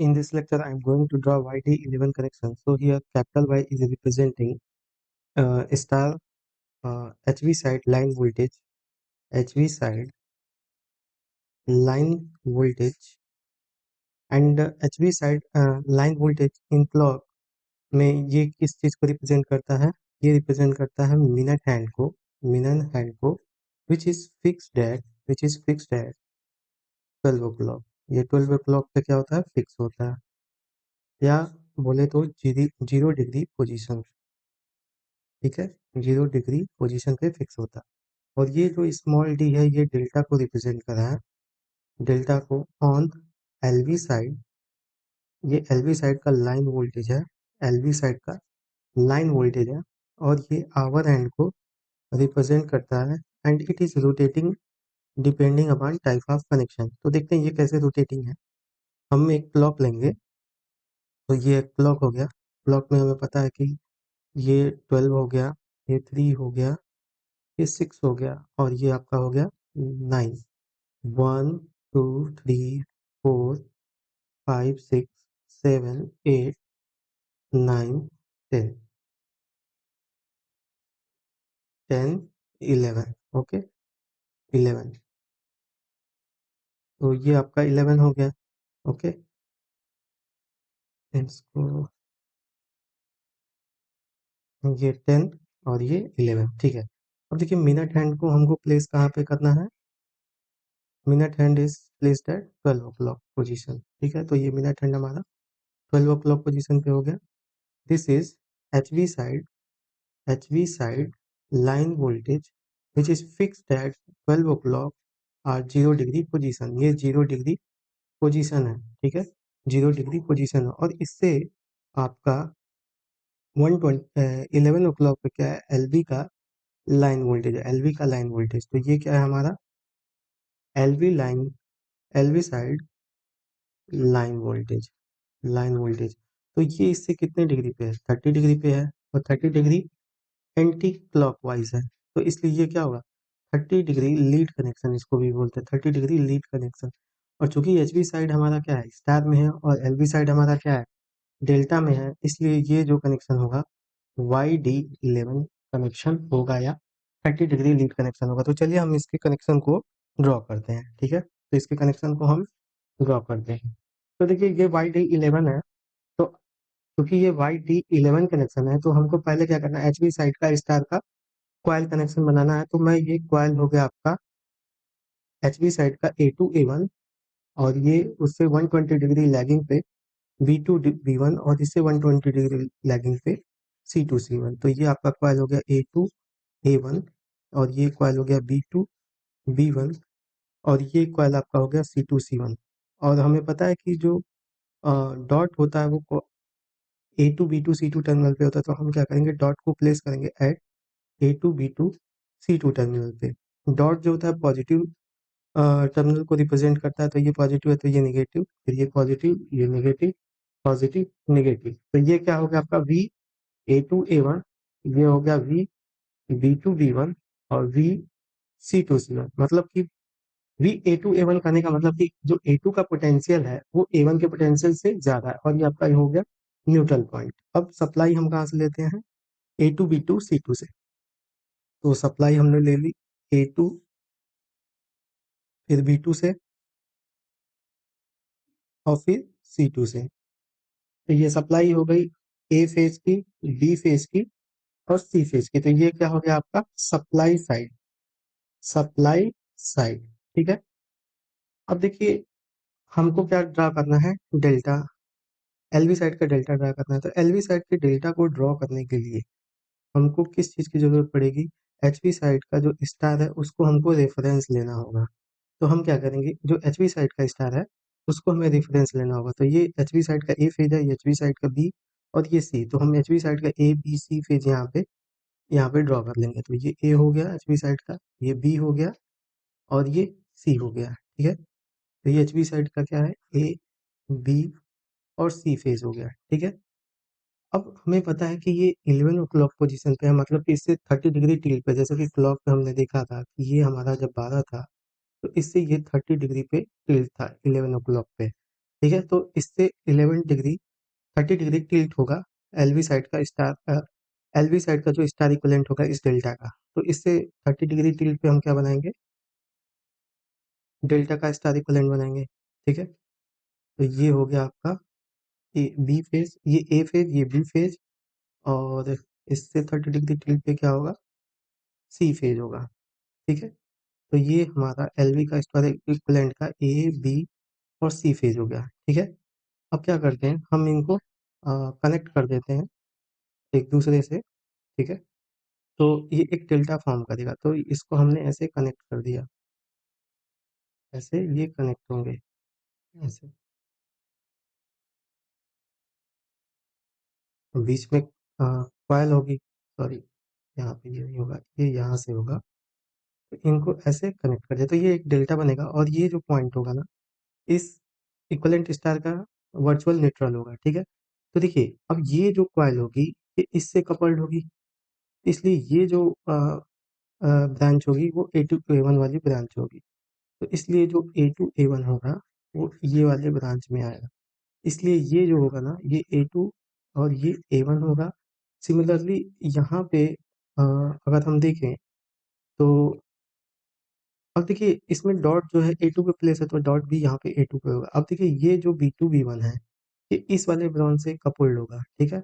In this lecture, I am going to draw YD11 connection. So here capital Y is representing star HV side line voltage, HV side line voltage and HV side line voltage in clock में ये किस चीज को represent करता है? ये represent करता है मिनट हैंड को which is fixed at 12 o'clock. ये 12 o'clock पे क्या होता है? फिक्स होता है, या बोले तो 0 डिग्री पोजीशन, ठीक है, 0 डिग्री पोजीशन पे फिक्स होता है। और ये जो स्मॉल डी है ये डेल्टा को रिप्रेजेंट कर रहा है, डेल्टा को ऑन एलवी साइड। ये एलवी साइड का लाइन वोल्टेज है, एलवी साइड का लाइन वोल्टेज है, और ये आवर हैंड को रिप्रेजेंट करता है and it is rotating depending upon type of connection. तो देखते हैं ये कैसे रोटेटिंग है। हम एक क्लॉक लेंगे, तो ये क्लॉक हो गया, क्लॉक में हमें पता है कि ये 12 हो गया, ये 3 हो गया, ये 6 हो गया, और ये आपका हो गया 9। 1 2 3 4 5 6 7 8 9 10 10 11। ओके, 11, तो ये आपका 11 हो गया। ओके, इसको ये 10 और ये 11, ठीक है। अब देखिए मिनट हैंड को हमको प्लेस कहाँ पे करना है? Minute hand is placed at 12 o'clock position, ठीक है। तो ये मिनट हैंड हमारा 12 o'clock पोजीशन पे हो गया। This is HV side line voltage which is fixed at 12 o'clock और 0 डिग्री पोजीशन। ये 0 डिग्री पोजीशन है, ठीक है, 0 डिग्री पोजीशन है। और इससे आपका 11 o'clock पे क्या है? एलवी का लाइन वोल्टेज है, एलवी का लाइन वोल्टेज। तो ये क्या है हमारा? LV side line voltage. तो ये इससे कितने डिग्री पे है? 30 डिग्री पे है, और 30 डिग्री एंटी क्लॉकवाइज है, तो इसलिए ये क्या होगा? 30 डिग्री लीड कनेक्शन इसको भी बोलते हैं, 30 डिग्री लीड कनेक्शन। और चूंकि एचवी साइड हमारा क्या है? स्टार में है, और एलवी साइड हमारा क्या है? डेल्टा में है, इसलिए ये जो कनेक्शन होगा YD11 कनेक्शन होगा, या 30 डिग्री लीड कनेक्शन होगा। तो चलिए हम इसके कनेक्शन को ड्रॉ करते हैं, ठीक है। तो इसके कनेक्शन को हम ड्रॉ करते हैं। तो देखिए ये YD11 है, तो क्योंकि ये YD11 कनेक्शन है, तो हमको पहले क्या करना है? एचवी साइड का स्टार का क्वाइल कनेक्शन बनाना है। तो मैं ये क्वाइल हो गया आपका एचवी साइड का A2A1, और ये उससे 120 डिग्री लैगिंग पे B2B1, और इससे 120 डिग्री लैगिंग पे C2C1। तो ये आपका क्वाइल हो गया A2A1, और ये क्वाइल हो गया B2B1, और ये क्वाइल आपका हो गया C2C1। और हमें पता है कि जो डॉट होता है वो A2B2C2 टर्मिनल पे होता है, तो हम क्या करेंगे? डॉट को प्लेस करेंगे एट A2B2C2 टर्मिनल पे। डॉट जो होता है पॉजिटिव टर्मिनल को रिप्रेजेंट करता है, तो ये पॉजिटिव है तो ये नेगेटिव, फिर ये पॉजिटिव, ये नेगेटिव, पॉजिटिव नेगेटिव। तो ये क्या हो गया आपका VA2A1, ये हो गया VB2B1, और VC2C1। मतलब कि VA2A1 करने का मतलब कि जो A2 का पोटेंशियल है वो A1 के पोटेंशियल से ज्यादा है, और ये आपका ये हो गया न्यूट्रल पॉइंट। अब सप्लाई हम कहाँ से लेते हैं? A2B2C2 से। तो सप्लाई हमने ले ली A2, फिर B2 से, और फिर C2 से। तो ये सप्लाई हो गई A फेज की, B फेज की, और C फेज की। तो ये क्या हो गया आपका? सप्लाई साइड, ठीक है। अब देखिए हमको क्या ड्रा करना है? डेल्टा, एलवी साइड का डेल्टा ड्रा करना है। तो एलवी साइड के डेल्टा को ड्रॉ करने के लिए हमको किस चीज की जरूरत पड़ेगी? एचवी साइड का जो स्टार है उसको हमको रेफरेंस लेना होगा। तो हम क्या करेंगे? जो एचवी साइड का स्टार है उसको हमें रेफरेंस लेना होगा। तो ये एचवी साइड का ए फेज है, ये एचवी साइड का बी, और ये सी। तो हम एचवी साइड का ABC फेज यहाँ पे ड्रॉ कर लेंगे। तो ये ए हो गया एचवी साइड का, ये बी हो गया, और ये सी हो गया, ठीक है। तो ये एचवी साइड का क्या है? A, B और C फेज हो गया, ठीक है। अब हमें पता है कि ये 11 o'clock पोजीशन पे है, मतलब कि इससे 30 डिग्री टिल्ट पे, जैसे कि क्लॉक पे हमने देखा था कि ये हमारा जब 12 था, तो इससे ये 30 डिग्री पे टिल्ट था 11 o'clock पे। ठीक है, तो इससे 11 डिग्री 30 डिग्री टिल्ट होगा एलवी साइड का स्टार, एलवी साइड का जो स्टार इक्विवेलेंट होगा इस डेल्टा का। तो इससे 30 डिग्री टिल्ट पे हम क्या बनाएंगे, डेल्टा का स्टार इक्विवेलेंट बनाएंगे। ठीक है, तो ये हो गया आपका ए बी फेज, ये ए फेज, ये बी फेज, और इससे 30 डिग्री टिल्ट पे क्या होगा, सी फेज होगा। ठीक है, तो ये हमारा एलवी का स्टार इक्विवेलेंट का ए बी और सी फेज हो गया। ठीक है, अब क्या करते हैं, हम इनको कनेक्ट कर देते हैं एक दूसरे से। ठीक है, तो ये एक डेल्टा फॉर्म करेगा, तो इसको हमने ऐसे कनेक्ट कर दिया, ऐसे ये कनेक्ट होंगे, ऐसे बीच में कॉइल होगी, सॉरी यहाँ पे ये नहीं होगा, ये यहाँ से होगा। तो इनको ऐसे कनेक्ट कर दिया, तो ये एक डेल्टा बनेगा, और ये जो पॉइंट होगा ना, इस इक्विवेलेंट स्टार का वर्चुअल न्यूट्रल होगा। ठीक है, तो देखिए अब ये जो कॉइल होगी ये इससे कपल्ड होगी, इसलिए ये जो ब्रांच होगी वो A2A1 वाली ब्रांच होगी। तो इसलिए जो A2A1 होगा वो ये वाले ब्रांच में आएगा, इसलिए ये जो होगा ना ये A2 और ये A1 होगा। सिमिलरली यहाँ पे अगर हम देखें तो अब देखिए इसमें डॉट जो है A2 पे प्लेस है, तो डॉट भी यहाँ पे A2 पे होगा। अब देखिए ये जो B2 B1 है ये इस वाले ब्रांच से कपल्ड होगा। ठीक है,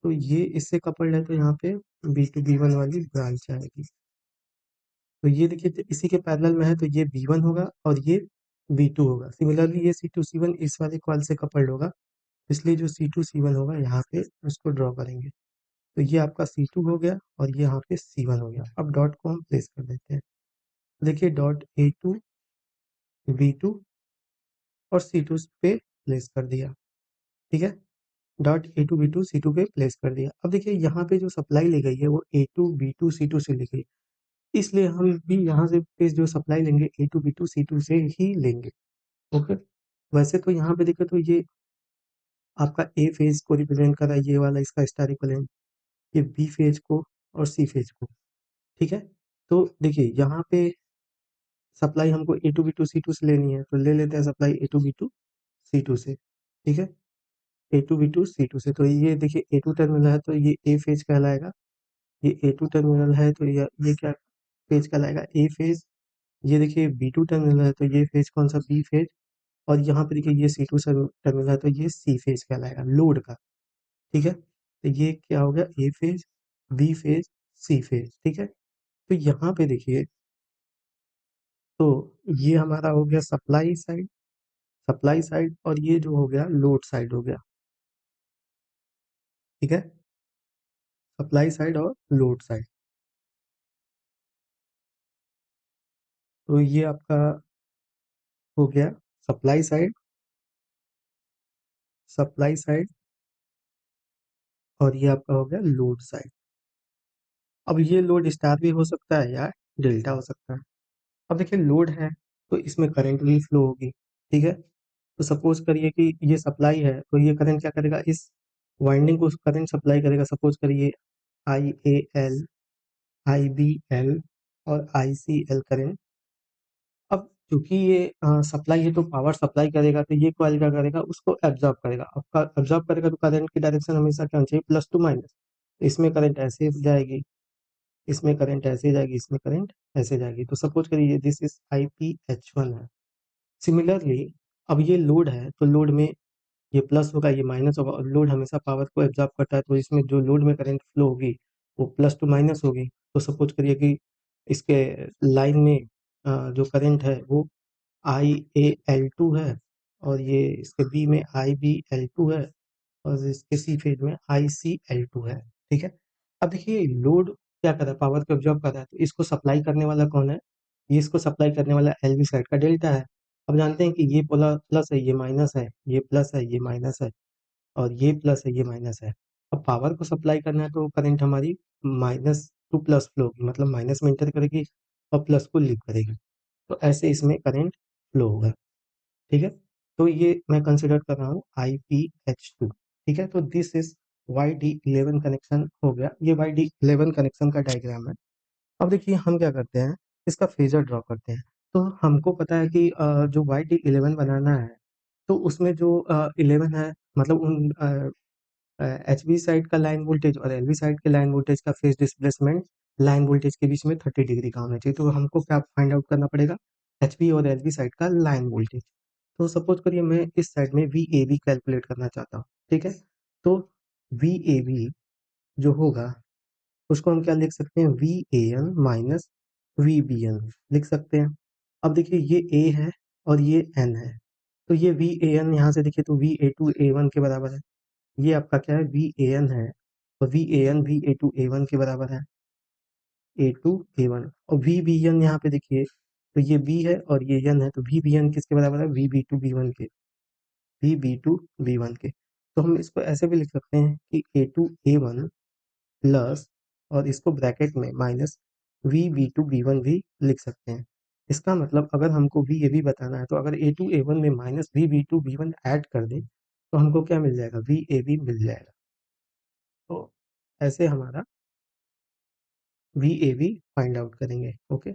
तो ये इससे कपल्ड है, तो यहाँ पे B2 B1 वाली ब्रांच आएगी। तो ये देखिए इसी के पैरेलल में है, तो ये B1 होगा और ये B2 होगा। सिमिलरली ये C2 C1 इस वाले कॉइल से कपल्ड होगा, इसलिए जो C2 C1 होगा यहाँ पे उसको ड्रॉ करेंगे। तो ये आपका C2 हो गया और ये यहाँ पे C1 हो गया। अब डॉट को हम प्लेस कर देते हैं, देखिए डॉट A2 B2 और C2 पे प्लेस कर दिया। ठीक है, डॉट A2 B2 C2 पे प्लेस कर दिया। अब देखिए यहाँ पे जो सप्लाई ली गई है वो A2 B2 C2 से ली गई, इसलिए हम भी यहाँ से पे जो सप्लाई लेंगे A2 B2 C2 से ही लेंगे। ओके, वैसे तो यहाँ पे देखें तो ये आपका ए फेज को रिप्रेजेंट कर रहा है, ये वाला इसका स्टार इक्विवेलेंट, ये बी फेज को और सी फेज को। ठीक है, तो देखिए यहाँ पे सप्लाई हमको A2 B2 C2 से लेनी है, तो ले लेते हैं सप्लाई A2 B2 C2 से। ठीक है, A2 B2 C2 से, तो ये देखिए A2 टर्मिनल है तो ये ए फेज कहलाएगा, ये A2 टर्मिनल है तो ये क्या फेज कहलाएगा, ए फेज। ये देखिए B2 टर्मिनल है तो ये फेज कौन सा, बी फेज। और यहाँ पे देखिए ये C2 टर्मिनल है तो ये सी फेज कहलाएगा लोड का। ठीक है, तो ये क्या हो गया, A phase, B phase, C phase. ठीक है, तो यहाँ पे देखिए, तो ये हमारा हो गया सप्लाई साइड, सप्लाई साइड, और ये जो हो गया लोड साइड हो गया। ठीक है, सप्लाई साइड और लोड साइड, तो ये आपका हो गया सप्लाई साइड, सप्लाई साइड, और ये आपका हो गया लोड साइड। अब ये लोड स्टार भी हो सकता है या डेल्टा हो सकता है। अब देखिए लोड है तो इसमें करंट भी फ्लो होगी। ठीक है, तो सपोज करिए कि ये सप्लाई है, तो ये करंट क्या करेगा, इस वाइंडिंग को करंट सप्लाई करेगा। सपोज करिए IAL, IBL और ICL करंट। अब क्योंकि ये सप्लाई है तो पावर सप्लाई करेगा, तो ये कॉइल क्या करेगा, उसको एब्जॉर्ब करेगा। अब एब्जॉर्ब करेगा तो करंट की डायरेक्शन हमेशा क्या होनी चाहिए, प्लस टू माइनस। इसमें करंट ऐसे जाएगी, इसमें करंट ऐसे जाएगी, इसमें करंट ऐसे जाएगी। तो सपोज करिए दिस इज IPH1 है। सिमिलरली अब ये लोड है तो लोड में ये प्लस होगा, ये माइनस होगा, और लोड हमेशा पावर को एब्जॉर्ब करता है, तो इसमें जो लोड में करंट फ्लो होगी वो प्लस टू माइनस होगी। तो सपोज करिए कि इसके लाइन में जो करंट है वो IAL2 है, और ये इसके बी में IBL2 है, और इसके सी फेज में ICL2 है। ठीक है, अब देखिए लोड क्या कर रहा है, पावर को एब्जॉर्ब कर रहा है, तो इसको सप्लाई करने वाला कौन है, ये इसको सप्लाई करने वाला एलवी साइड का डेल्टा है। अब जानते हैं कि ये पोला प्लस है, ये माइनस है, ये प्लस है, ये माइनस है, और ये प्लस है, ये माइनस है। अब पावर को सप्लाई करना है तो करंट हमारी माइनस टू प्लस फ्लो होगी, मतलब माइनस में इंटर करेगी और प्लस को लीव करेगी, तो ऐसे इसमें करंट फ्लो होगा। ठीक है, तो ये मैं कंसिडर कर रहा हूँ IPH2। ठीक है, तो दिस इज YD11 कनेक्शन हो गया, ये YD11 कनेक्शन का डायग्राम है। अब देखिए हम क्या करते हैं, इसका फेजर ड्रॉ करते हैं। तो हमको पता है कि जो YD11 बनाना है तो उसमें जो 11 है, मतलब उन एच बी साइड का लाइन वोल्टेज और एल बी साइड के लाइन वोल्टेज का फेज डिस्प्लेसमेंट लाइन वोल्टेज के बीच में 30 डिग्री का होना चाहिए। तो हमको क्या फाइंड आउट करना पड़ेगा, एच बी और एल बी साइड का लाइन वोल्टेज। तो सपोज करिए मैं इस साइड में वी ए बी कैलकुलेट करना चाहता हूँ, ठीक है। तो वी ए बी जो होगा उसको हम क्या लिख सकते हैं, V A N minus V B N लिख सकते हैं। अब देखिए ये ए है और ये एन है, तो ये वी ए एन यहाँ से देखिए तो V A two A one के बराबर है। ये आपका क्या है, वी ए एन है, और V A N V A two A one के बराबर है, ए टू ए वन। और वी बी एन यहाँ पे देखिए तो ये बी है और ये एन है, तो वी बी एन किसके बराबर है, V B two B one के, V B two B one के। तो हम इसको ऐसे भी लिख सकते हैं कि A two A one plus, और इसको ब्रैकेट में minus V B two B one भी लिख सकते हैं। इसका मतलब अगर हमको वी ए बी बताना है तो अगर ए टू ए वन में minus V B two B one add कर दें तो हमको क्या मिल जाएगा, वी ए बी मिल जाएगा। तो ऐसे हमारा V A B find out करेंगे। ओके,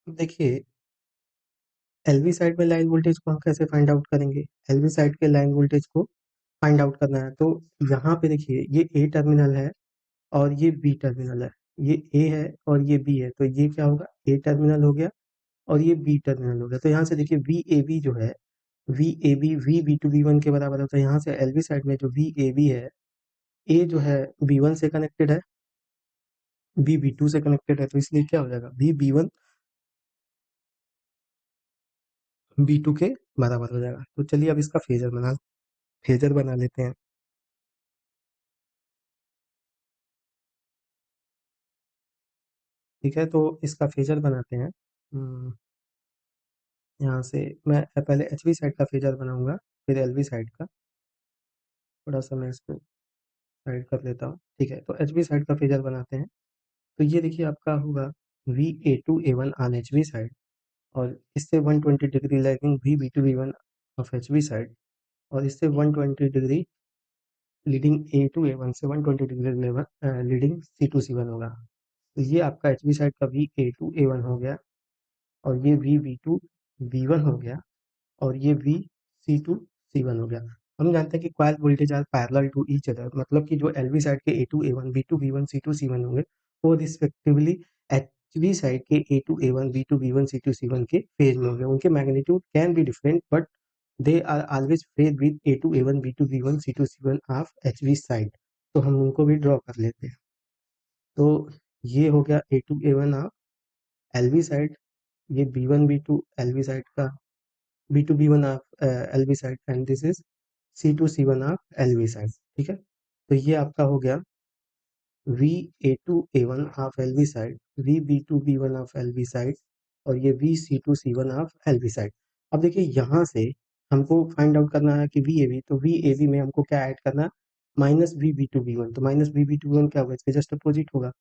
देखिए एलवी साइड में लाइन वोल्टेज को हम कैसे फाइंड आउट करेंगे, एलवी साइड के लाइन वोल्टेज को फाइंड आउट करना है। तो यहाँ पे देखिए ये ए टर्मिनल है और ये बी टर्मिनल है, ये ए है और ये बी है, तो ये क्या होगा, ए टर्मिनल हो गया और ये बी टर्मिनल हो गया। तो यहाँ से देखिए वी ए बी जो है, V A B V B two B one के बराबर होता है। यहाँ से एल बी साइड में जो वी ए बी है, ए जो है बी वन से कनेक्टेड है, बी बी टू से कनेक्टेड है, तो इसलिए क्या हो जाएगा, B B one B two के बराबर हो जाएगा। तो चलिए अब इसका फेजर बना लेते हैं। ठीक है, तो इसका फेजर बनाते हैं। यहाँ से मैं पहले एच बी साइड का फेजर बनाऊंगा, फिर एल बी साइड का। थोड़ा सा मैं इसको साइड कर लेता हूँ, ठीक है। तो एच बी साइड का फेजर बनाते हैं। तो ये देखिए आपका होगा V A two A one on H B side, और इससे 120 degree lagging V B two V one of H B side, और इससे 120 degree leading A two A one से 120 degree leading C two C one होगा। तो ये आपका H B side का V A two A one हो गया, और ये V B two B one हो गया, और ये V C two C one हो गया। हम जानते हैं कि coil voltage are parallel to each other, मतलब कि जो एल वी साइड के A two A one B two B one C two C one होंगे वो रिस्पेक्टिवली एच वी साइड के A two A one B two B one C two C one के phase में होंगे। उनके magnitude can be different but they are always phase with A two A one B two B one C two C one of H V side. तो हम उनको भी draw कर लेते हैं। तो ये हो गया A two A one of L V side, ये B one B two L V side का B two B one of L V side, and this is C two C one of L V side. ठीक है, तो ये आपका हो गया V A two A one of L V side, V B two B one of L V side, और ये V C two C one of L V side. अब देखिए यहाँ से हमको फाइंड आउट करना है कि वी ए बी, तो वी ए बी में हमको क्या ऐड करना है, minus V B two B one. तो minus V B two B one क्या होगा, इसके जस्ट अपोजिट होगा।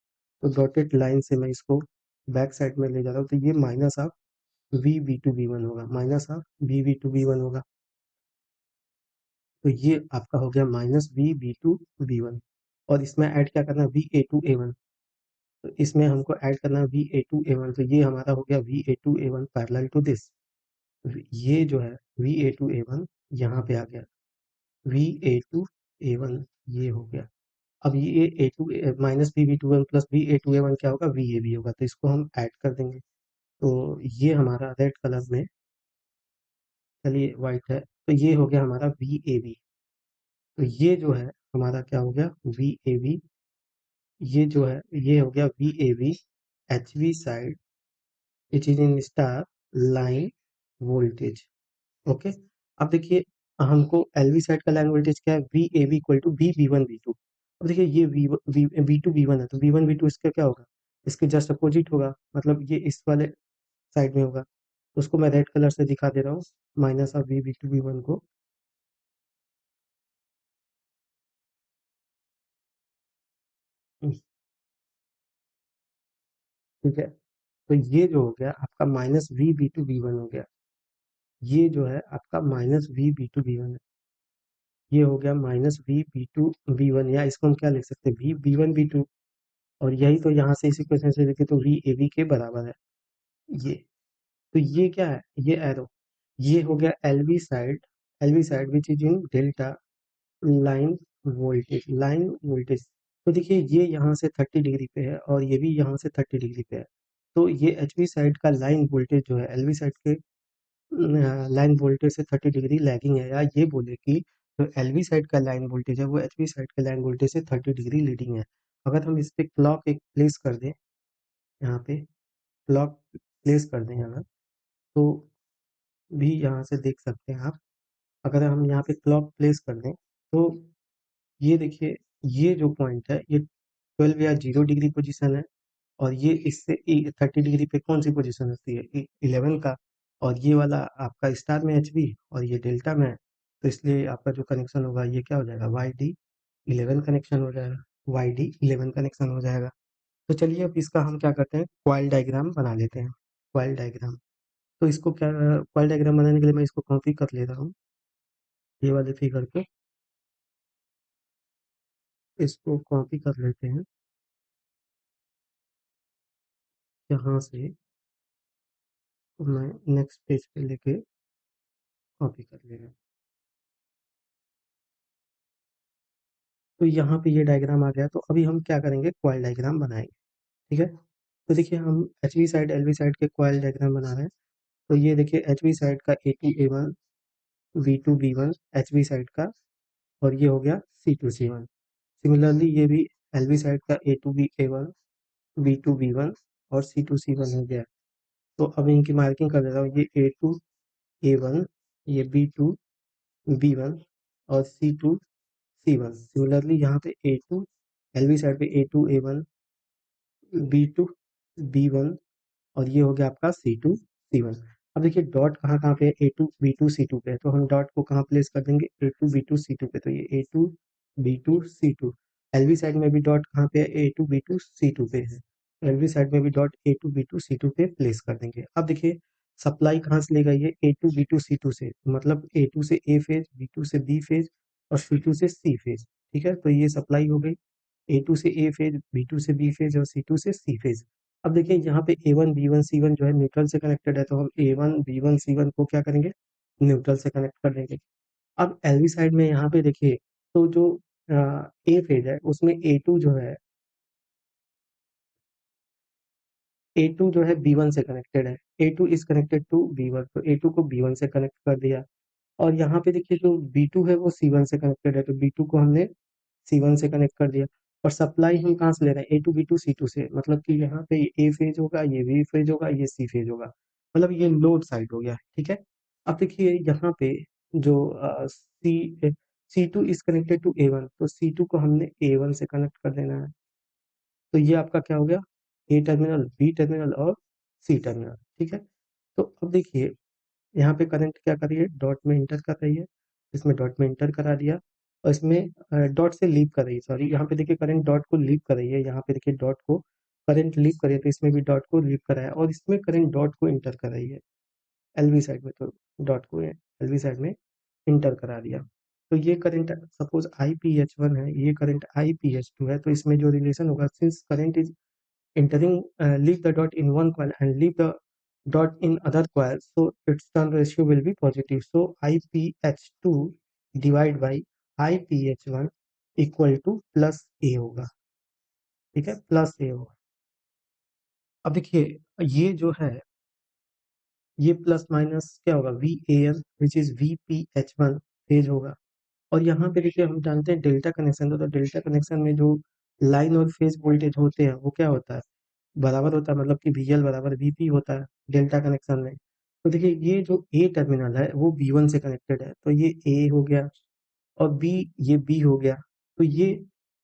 तो डॉटेड लाइन से मैं इसको बैक साइड में ले जा रहा हूँ, तो ये minus of V B two B one होगा, minus of V B two B one होगा। तो ये आपका हो गया minus V B two B one, और इसमें ऐड क्या करना है, V A two A one. तो इसमें हमको ऐड करना है V A two A one, तो ये हमारा हो गया V A two A one parallel to this. ये जो है V A two A one यहाँ पे आ गया, V A two A one ये हो गया। अब ये A two minus V B two one plus V A two A one क्या होगा, वी ए बी होगा, तो इसको हम ऐड कर देंगे। तो ये हमारा रेड कलर में, चलिए व्हाइट है, तो ये हो गया हमारा वी ए बी। तो ये जो है हमारा क्या हो गया, वी ए बी, ये जो है ये हो गया V A B H V side which is in star line voltage. Okay, अब देखिए हमको एल वी साइड का लाइन वोल्टेज क्या है, V A B equal to B B one B two. अब देखिए ये बी टू बी वन है, तो बी वन बी टू इसका क्या होगा, इसके जस्ट अपोजिट होगा, मतलब ये इस वाले साइड में होगा। तो उसको मैं रेड कलर से दिखा दे रहा हूँ, minus of V B two B one को। ठीक है, तो ये जो हो गया आपका minus V B two B one हो गया, ये जो है आपका minus V B two B one है, ये हो गया minus V B two B one, या इसको हम क्या लिख सकते हैं, V B one B two. और यही तो यहाँ से इस इक्वेशन से देखें तो वी ए बी के बराबर है। ये तो ये क्या है, ये एरो, ये हो गया LV side which is in delta line voltage. तो देखिए ये यहाँ से 30 डिग्री पे है और ये भी यहाँ से 30 डिग्री पे है। तो ये एच वी साइड का लाइन वोल्टेज जो है एल वी साइड के लाइन वोल्टेज से 30 डिग्री लैगिंग है, या ये बोले कि जो एल वी साइड का लाइन वोल्टेज है वो एच वी साइड के लाइन वोल्टेज से 30 डिग्री लीडिंग है। अगर हम इस पे क्लॉक एक प्लेस कर दें, यहाँ पे क्लॉक प्लेस कर दें यहाँ, तो भी यहाँ से देख सकते हैं आप। अगर हम यहाँ पे क्लॉक प्लेस कर दें तो ये देखिए, ये जो पॉइंट है ये 12 या 0 डिग्री पोजीशन है, और ये इससे 30 डिग्री पे कौन सी पोजीशन होती है, 11 का। और ये वाला आपका स्टार में एच बी और ये डेल्टा में है, तो इसलिए आपका जो कनेक्शन होगा ये क्या हो जाएगा, YD11 कनेक्शन हो जाएगा, YD11 कनेक्शन हो जाएगा। तो चलिए अब इसका हम क्या करते हैं, क्वाइल डायग्राम बना लेते हैं। क्वाइल डायग्राम, तो इसको क्या, क्वाइल डायग्राम बनाने के लिए मैं इसको कॉपी कर ले रहा हूँ, ये वाले फिगर को, इसको कॉपी कर लेते हैं यहाँ से। तो मैं नेक्स्ट पेज पे लेके कॉपी कर ले रहा हूँ। तो यहाँ पे ये डायग्राम आ गया, तो अभी हम क्या करेंगे, क्वाइल डायग्राम बनाएंगे। ठीक है, तो देखिए हम H V side L V side के क्वाइल डायग्राम बना रहे हैं। तो ये देखिए एच वी साइड का A2 A1 V2 B1 H V side का, और ये हो गया C2 C1। सिमिलरली ये भी एल वी साइड का A2 A1 V2 B1 और C2 C1 हो गया। तो अब इनकी मार्किंग कर देता हूँ, ये A2 A1, ये B2 B1 और C2 C1। सिमिलरली यहाँ पे A2 एलवी साइड पे A2 A1 B2 B1 और ये हो गया आपका C2 C1। अब देखिए डॉट कहाँ कहाँ पे है, A2 B2 C2 पे है, तो हम डॉट को कहाँ प्लेस कर देंगे, A2 B2 C2 पे। तो ये A2 B2 C2। LV side में भी डॉट कहाँ पे है, A2 B2 C2 पे है। एलवी साइड में भी डॉट A2 B2 C2 पे प्लेस कर देंगे। अब देखिए सप्लाई कहाँ से ले गई है, A2 B2 C2 से, मतलब A2 से A फेज, B2 से B फेज और C2 से C फेज। ठीक है, तो ये सप्लाई हो गई A2 से A फेज, B2 से B फेज और C2 से C फेज। अब देखिए यहाँ पे A1 B1 C1 जो है न्यूट्रल से कनेक्टेड है, तो हम A1 B1 C1 को क्या करेंगे, न्यूट्रल से कनेक्ट कर देंगे। अब एलवी साइड में यहाँ पे देखिए, तो जो ए फेज है उसमें A2 जो है, A2 जो है B1 से कनेक्टेड है, A2 is connected to B1, तो A2 को B1 से कनेक्ट कर दिया। और यहाँ पे देखिए जो B2 है वो C1 से कनेक्टेड है, तो B2 को हमने C1 से कनेक्ट कर दिया। और सप्लाई हम कहाँ से ले रहे हैं, A2 B2 C2 से, मतलब कि यहाँ पे A फेज होगा, ये B फेज होगा, ये C फेज होगा, मतलब ये लोड साइड हो गया। ठीक है, अब देखिए यहाँ पे जो C2 is connected to A1, तो C2 को हमने A1 से कनेक्ट कर देना है। तो ये आपका क्या हो गया, A टर्मिनल, B टर्मिनल और C टर्मिनल। ठीक है, तो अब देखिए यहाँ पे करंट क्या कर रही है, डॉट में इंटर कर रही है, इसमें डॉट में इंटर करा दिया, और इसमें डॉट से लीव कर रही है, सॉरी यहाँ पे देखिए करंट डॉट को लीव कर रही है, यहाँ पे देखिए डॉट को करंट लीव कर रही है, तो इसमें भी डॉट को लीव कराया और इसमें करंट डॉट को इंटर कर रही है एलवी साइड में, तो डॉट को एलवी साइड में इंटर करा दिया। तो ये करंट सपोज IPH1 है, ये करंट IPH2 है, तो इसमें जो रिलेशन होगा, since current is entering leave the dot in one coil and leave the dot in other coil, so its turn ratio will be positive, so IPH2 divide by IPH1 equal to plus A होगा। ठीक है, plus A होगा। अब देखिए ये जो है, ये प्लस माइनस क्या होगा, VAN which is VPH1 phase होगा। और यहाँ पे देखिए हम जानते हैं डेल्टा कनेक्शन, तो डेल्टा कनेक्शन में जो लाइन और फेज वोल्टेज होते हैं वो क्या होता है, बराबर होता है, मतलब कि VL बराबर VP होता है डेल्टा कनेक्शन में। तो देखिए ये जो ए टर्मिनल है वो B1 से कनेक्टेड है, तो ये ए हो गया, और बी, ये बी हो गया, तो ये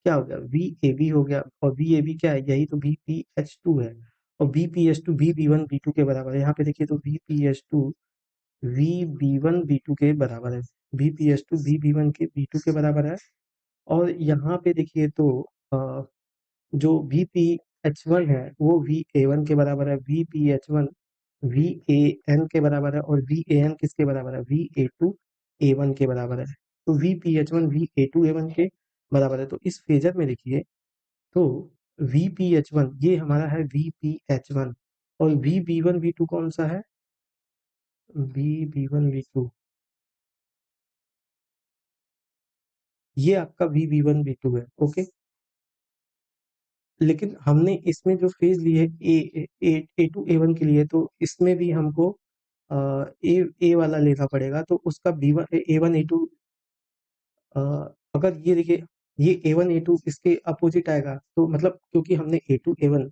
क्या हो गया, VAB हो गया, और VAB क्या है, यही तो VPH2 है, और VPH2 VB1 B2 के बराबर है। यहाँ पे देखिए तो VPH2 VB1 B2 के बराबर है, VPH2 VB1 के B2 के बराबर है। और यहाँ पे देखिए तो जो VPH1 है वो VA1 के बराबर है, VPH1 VAN के बराबर है, और VAN किसके बराबर है, VA2 A1 के बराबर है। तो VPH1 VA2 A1 के बराबर है। तो इस फेजर में देखिए, तो VPH1 ये हमारा है VPH1, और वी1 वी2 कौन सा है? वी1 वी2, ये आपका वी1 वी2 है। ओके, लेकिन हमने इसमें जो फेज ली है ए टू ए1 के लिए, तो इसमें भी हमको ए वाला लेना पड़ेगा, तो उसका ए1 ए टू, अगर ये देखिए, ये A1 A2 इसके अपोजिट आएगा, तो मतलब क्योंकि हमने A2 A1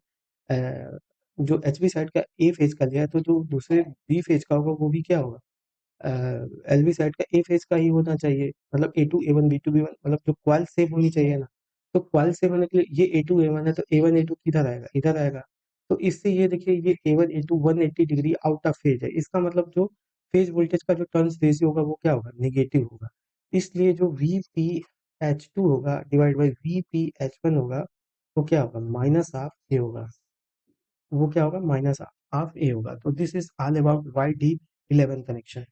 जो एचवी साइड का ए फेज का लिया है, तो जो दूसरे बी फेज का होगा वो भी क्या होगा, एलवी साइड का ए फेज का ही होना चाहिए, मतलब A2 A1 B2 B1, मतलब जो क्वाल सेम होनी चाहिए ना। तो क्वाल सेम होने के लिए ये A2 A1 है, तो A1 A2 किधर आएगा, इधर आएगा। तो इससे ये देखिए, ये A1 A2 180 degree out of phase है, इसका मतलब जो फेज वोल्टेज का जो टर्न्स रेशियो होगा वो क्या होगा, नेगेटिव होगा। इसलिए जो VPH2 होगा डिवाइड बाई VPH1 होगा, वो क्या होगा, माइनस हाफ ए होगा। वो क्या होगा, माइनस हाफ ए होगा। तो this is all about YD11 connection.